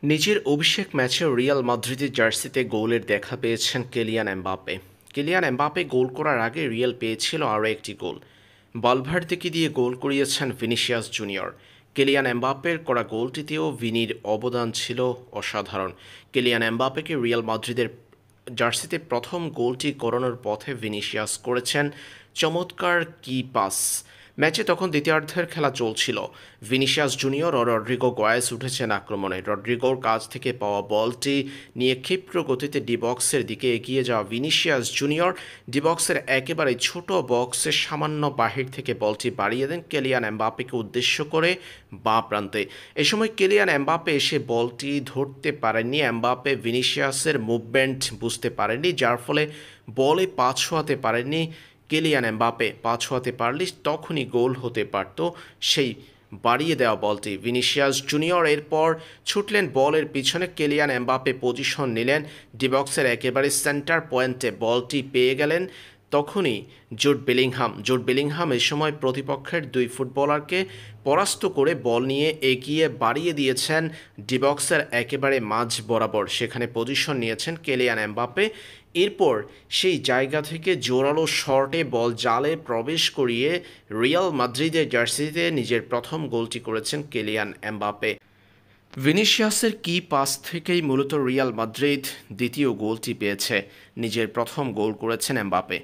নিজের অভিষেক ম্যাচে রিয়াল মাদ্রিদের জার্সিতে গোলের দেখা পেয়েছেন কিলিয়ান এমবাপ্পে। কিলিয়ান এমবাপ্পে গোল করার আগে রিয়াল পেয়েছিল আরও একটি গোল। ভালভার্দেকে দিয়ে গোল করিয়েছেন ভিনিসিয়াস জুনিয়র। কিলিয়ান এমবাপ্পের করা গোলটিতেও ভিনির অবদান ছিল অসাধারণ। কিলিয়ান এমবাপ্পেকে রিয়াল মাদ্রিদের জার্সিতে প্রথম গোলটি করানোর পথে ভিনিসিয়াস করেছেন চমৎকার কি পাস। ম্যাচে তখন দ্বিতীয়ার্ধের খেলা চলছিল। ভিনিসিয়াস জুনিয়র ও রদ্রিগো গোয়েস উঠেছেন আক্রমণে। রদ্রিগোর কাছ থেকে পাওয়া বলটি নিয়ে ক্ষিপ্র গতিতে ডি বক্সের দিকে এগিয়ে যাওয়া ভিনিসিয়াস জুনিয়র ডি বক্সের একেবারে ছোট বক্সের সামান্য বাহির থেকে বলটি বাড়িয়ে দেন কিলিয়ান এমবাপ্পেকে উদ্দেশ্য করে বাঁ প্রান্তে। এ সময় কিলিয়ান এমবাপ্পে এসে বলটি ধরতে পারেননি। এমবাপ্পে ভিনিসিয়াসের মুভমেন্ট বুঝতে পারেননি, যার ফলে বলে পা ছোঁয়াতে পারেননি। কিলিয়ান এমবাপ্পে পা ছোঁয়াতে পারলে তখনই গোল হতে পারত সেই বাড়িয়ে দেওয়া বলটি। ভিনিসিয়াস জুনিয়র এরপর ছুটলেন বলের পিছনে। কিলিয়ান এমবাপ্পে পজিশন নিলেন ডিবক্সের একেবারে সেন্টার পয়েন্টে। বলটি পেয়ে গেলেন তখনই জুড বেলিংহাম এ সময় প্রতিপক্ষের দুই ফুটবলারকে পরাস্ত করে বল নিয়ে এগিয়ে বাড়িয়ে দিয়েছেন ডিবক্সের একেবারে মাঝ বরাবর। সেখানে পজিশন নিয়েছেন কিলিয়ান এমবাপ্পে। এরপর সেই জায়গা থেকে জোরালো শটে বল জালে প্রবেশ করিয়ে রিয়াল মাদ্রিদের জার্সিতে নিজের প্রথম গোলটি করেছেন কিলিয়ান এমবাপ্পে। ভিনিসিয়াসের কি পাস থেকেই মূলত রিয়াল মাদ্রিদ দ্বিতীয় গোলটি পেয়েছে। নিজের প্রথম গোল করেছেন এমবাপ্পে।